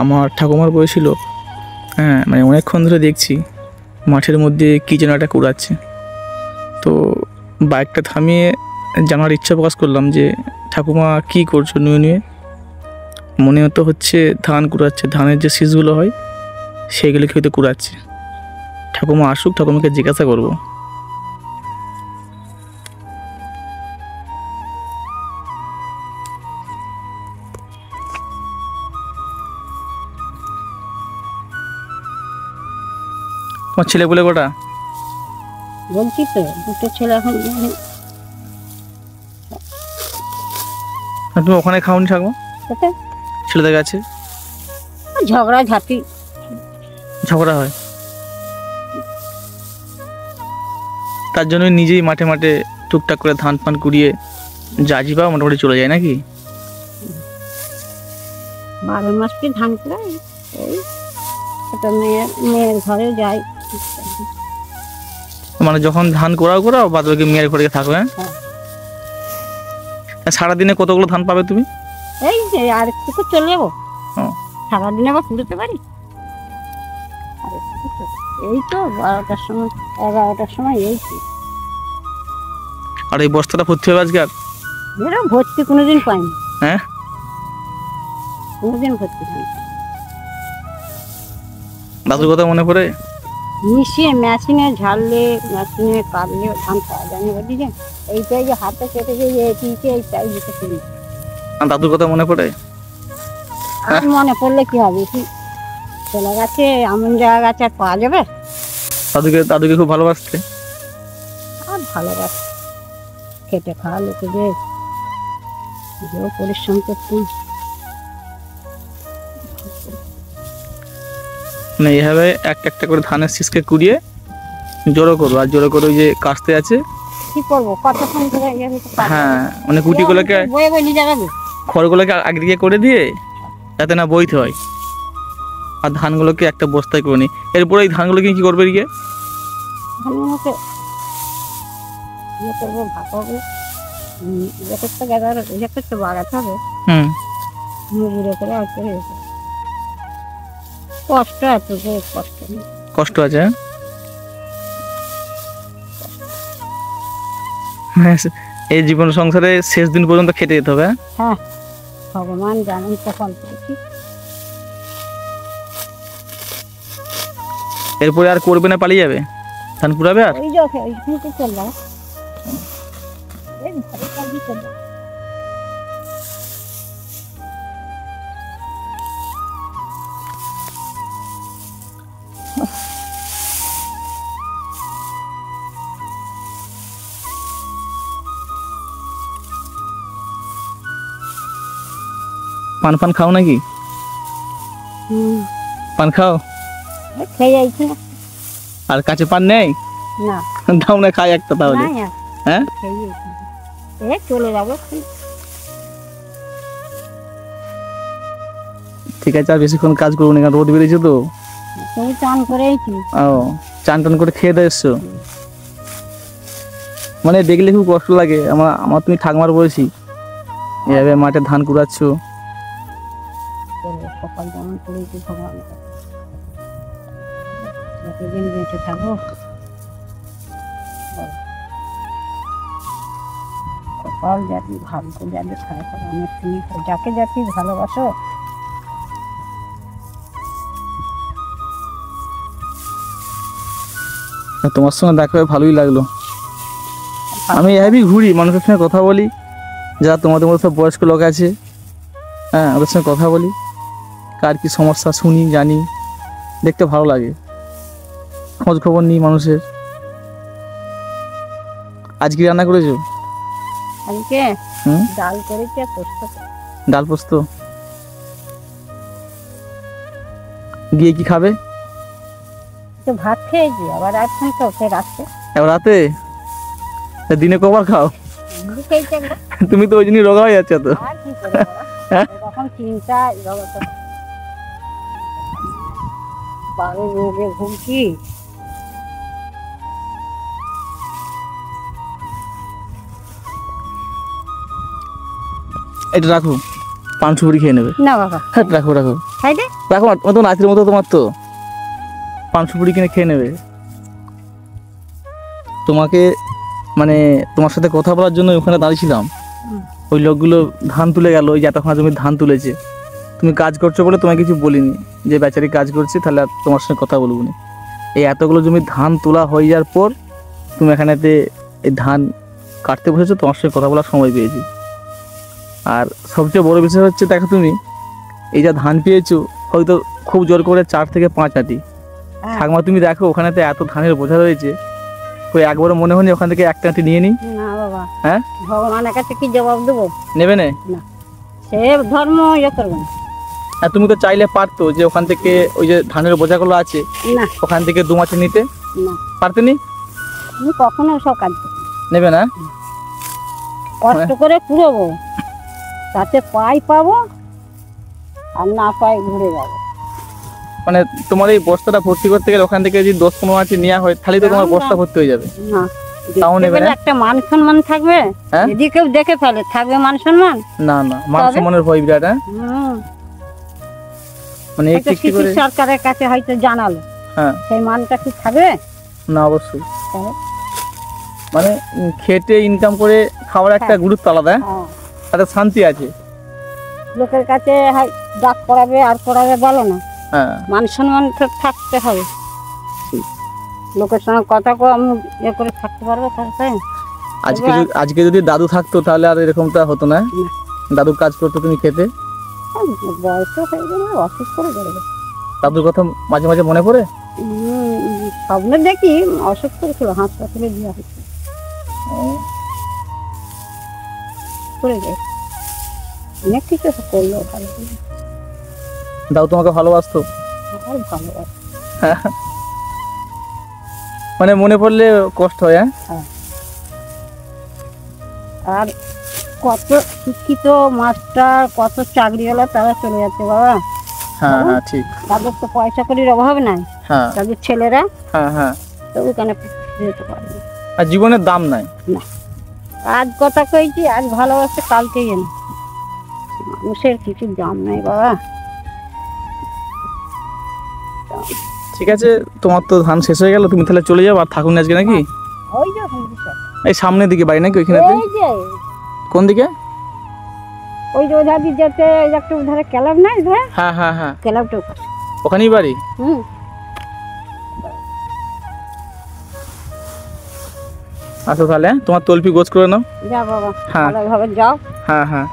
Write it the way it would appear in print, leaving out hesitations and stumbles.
আমার ঠাকুমার বয়সী লোক, হ্যাঁ মানে অনেকক্ষণ ধরে দেখছি মাঠের মধ্যে কী যেন একটা কুড়াচ্ছে। তো বাইকটা থামিয়ে জানার ইচ্ছা প্রকাশ করলাম যে ঠাকুমা কী করছো নুয়ে নুয়ে। মনে তো হচ্ছে ধান কুড়াচ্ছে, ধানের যে শীষগুলো হয় সেইগুলোকে হয়তো কুড়াচ্ছে। ঠাকুমা আসুক, ঠাকুমাকে জিজ্ঞাসা করবো। তোমার ছেলে বলে কটা? বলছি তো দুটো ছেলে এখন তুমি ওখানে খাওনি ঠাকুমা? কোথায় ছেলেদের কাছে ঝগড়া ঝাঁটি ঝগড়া হয়, তার জন্য নিজেই মাঠে মাঠে টুকটাক করে ধান ফান কুড়িয়ে জাজি পাও মোটামুটি চলে যায় নাকি? 12 মাস কি ধান করে ওই ছোট মেয়ের ঘরে যাই। মানে যখন ধান কোড়াও বাদ বাকি মেয়ের ঘরে থাকো? হ্যাঁ, সারাদিনে কতগুলো ধান পাবে তুমি? এই যে আর একটু চলে যাবো। ও, সারাদিনে আবার কুড়োতে পারি? এই তো 12টার সময় 11টার সময় এই তো। আর এই বস্তাটা ভর্তি হবে আজকে? আর এরকম ভর্তি কোনোদিন পাইনি। হ্যাঁ, কোনোদিন ভর্তি পাইনি। দাদুর কথা মনে পড়ে? মিশিয়ে মেশিনে ঝাড়লে মেশিনে কাটলে ধান পাওয়া যায় না বলি যে এইটাই যে হাতে কেটে যে এইটাই দিতে শুনি। দাদুর কথা মনে পড়ে? আর মনে পড়লে কি হবে, কি চলে গেছে এমন জায়গা গেছে আর পাওয়া যাবে? দাদুকে খুব ভালোবাসতে? আর ভালোবাসে, খেটে খাওয়া লোকেদের যেও পরিশ্রম করতুম। মানে এইভাবে একটা একটা করে ধানের শীষকে কুড়িয়ে জড়ো করবো, আর জড়ো করে ওই যে কাস্তে আছে কি করবো কতক্ষণ ধরে গেলে তো পারবো না। হ্যাঁ মানে গুটিগুলোকে বয়ে বয়ে নিয়ে যাবে। খড়গুলোকে আগে দিকে করে দিয়ে যাতে না বইতে হয়, আর ধানগুলোকে একটা বস্তায় করে নিই। এরপরে এই ধানগুলোকে কি করবে গিয়ে? ধানগুলোকে ইয়ে করবো ভাপাবো, ইয়ে করতে গেলে ইয়ে করতে বাগাতে হবে। গুঁড়ো করে আর করে কষ্ট আছে, যে কষ্ট নেই। কষ্ট আছে হ্যাঁ, এই জীবন সংসারে শেষ দিন পর্যন্ত খেটে যেতে হবে। হ্যাঁ ভগবান জানেন কখন করেছি। এরপরে আর করবে না, পালিয়ে যাবে, ধান কুড়াবে আর? ওই যে ওইখানে তো চললাম, এই ঘরে কাজই চললাম। পান ফান খাও নাকি? পান খাও? খেয়ে যাইছি না। আর কাছে পান নেই? না দাও না, খাই একটা তাহলে। হ্যাঁ খেয়ে যাইছি, এ চলে যাবো। ঠিক আছে, আর বেশিক্ষণ কাজ করবো না, কারণ রোদ বেরিয়েছে তো। তুমি চান করেছি? ও, চান টান করে খেয়ে দিয়ে এসছো? মানে দেখলে খুব কষ্ট লাগে। আমার তুমি ঠাকুমার বলেছি এভাবে মাঠে ধান কুড়াচ্ছ। সকাল যেমন করেছি ভগবান যতদিন বেঁচে থাকবো কপাল জাতি ভাগ্য যাদের খারাপ অনেক তুমি যাকে জাতি ভালোবাসো তোমার সঙ্গে দেখা হয়ে ভালোই লাগলো। আমি এভাবেই ঘুরি, মানুষের সঙ্গে কথা বলি, যারা তোমাদের মতো সব বয়স্ক লোক আছে, হ্যাঁ ওদের সঙ্গে কথা বলি, কার কি সমস্যা শুনি জানি, দেখতে ভালো লাগে, খোঁজ খবর নিই মানুষের। আজ কি রান্না করেছো? আজকে ডাল করেছি আর পোস্ত। ডাল পোস্ত গিয়ে কি খাবে? তো ভাত খেয়েছি, আবার এখন তো ফের আসছে। এবার রাতে? দিনে কবার খাও? তুমি তো ওই জন্যই রোগা হয়ে যাচ্ছে তো। তখন চিন্তা বারো রোগে ভুগছি। এটা রাখো, পান সুপুরি খেয়ে নেবে? না বাবা, হ্যাঁ রাখো রাখো খাই দে। রাখো, ও তো নাতির মতো তোমার, তো পান সুপুরি কিনে খেয়ে নেবে। তোমাকে মানে তোমার সাথে কথা বলার জন্য ওখানে দাঁড়িয়েছিলাম। হুম। ওই লোকগুলো ধান তুলে গেল, ওই যে এতক্ষণ জমি ধান তুলেছে, তুমি কাজ করছো বলে তোমায় কিছু বলিনি, যে বেচারি কাজ করছে তাহলে আর তোমার সঙ্গে কথা বলবো না। এই এতগুলো জমি ধান তোলা হয়ে যাওয়ার পর তুমি এখানেতে এই ধান কাটতে বসেছো, তোমার সঙ্গে কথা বলার সময় পেয়েছি। আর সবচেয়ে বড় বিষয় হচ্ছে, দেখো তুমি এই যা ধান পেয়েছো, হয়তো খুব জোর করে 4 থেকে 5 আঁটি। হ্যাঁ। ঠাকমা তুমি দেখো ওখানেতে এত ধানের বোঝা রয়েছে, ওই একবারও মনে হয়নি ওখান থেকে একটা আঁটি নিয়ে নিই? না বাবা, হ্যাঁ ভগবানের কাছে কি জবাব দেবো? নেবে না? সে ধর্ম ইয়ে করবে না। আর তুমি তো চাইলে পারতো যে ওখান থেকে ওই যে ধানের বোঝাগুলো আছে না ওখান থেকে 2 মাটি নিতে না, পারতে নি? আমি কখনো সব কাজ করি না। নেবে না? কষ্ট করে কুড়োবো, তাতে পাই পাবো, আর না পাই ঘুরে যাবো। মানে তোমার এই বস্তাটা ভর্তি করতে গেলে ওখান থেকে যদি 10-15 মাটি নেওয়া হয় তাহলে তো তোমার না, বস্তা না। ভর্তি হয়ে যাবে। না, তাও দেখতে নেবে পেলে না? একটা মান সম্মান থাকবে। হ্যাঁ? যদি কেউ দেখে ফেলে থাকবে মান সম্মান। না না, মান তবে? সম্মানের ভয় বিরাট। হ্যাঁ হুম, মানে একটু হয়তো একটু করে। শিশির সরকারের কাছে হয়তো জানালো, হ্যাঁ সেই মানটা কি থাকবে? না অবশ্যই, তবে? মানে খেটে ইনকাম করে খাওয়ার একটা হ্যাঁ। গুরুত্ব আলাদা, হ্যাঁ, তাতে শান্তি আছে। লোকের কাছে ডাক করাবে আর করাবে বলো না, হ্যাঁ মান সম্মান তো থাকতে হবে। লোকের সঙ্গে কথা কম ইয়ে করে থাকতে পারবে তাহলে? আজকে যদি দাদু থাকতো তাহলে আর এরকমটা হতো না। না। দাদুর কাজ করতো তুমি খেতে, বয়স হয়ে গেলে অসুখ করে বেরোবে। দাদুর কথা মাঝে মাঝে মনে পড়ে? স্বপ্নে দেখি অসুখ করেছিল, হাসপাতালে দেওয়া হয়েছিল, করে যায় অনেক কিছু করলো ভালো করে। দাদু তোমাকে ভালোবাসতো? আর ভালোবাসে। মানে মনে পড়লে কষ্ট হয়। হ্যাঁ। আর কত শিক্ষিত মাস্টার, কত চাকরিওয়ালা তারা চলে যাচ্ছে বাবা। হ্যাঁ হ্যাঁ ঠিক। তাদের তো পয়সা করির অভাব নাই, হ্যাঁ তাদের ছেলেরা হ্যাঁ হ্যাঁ। তো ওখানে যেতে পারে না। আর জীবনের দাম নাই। আজ কথা কইছি, আজ ভালোবাসে, কালকেই এনে মানুষের কিছু দাম নাই বাবা। ঠিক আছে, তোমার তো ধান শেষ হয়ে গেল, তুমি তাহলে চলে যাও, আর থাকুন আজকে নাকি? ওই যে হুজুর, এই সামনের দিকে বাড়ি নাকি ওইখানে? এই যে কোন দিকে? ওই যে ওধার দিয়ে যেতে একটু ধরে ক্লাব নাই ধরে, হ্যাঁ হ্যাঁ হ্যাঁ, ক্লাবটা ওখানেই বাড়ি। হুম। আচ্ছা তাহলে তোমার তলপি গোছ করে নাও। যা বাবা, হ্যাঁ। ভালোভাবে যাও। হ্যাঁ হ্যাঁ।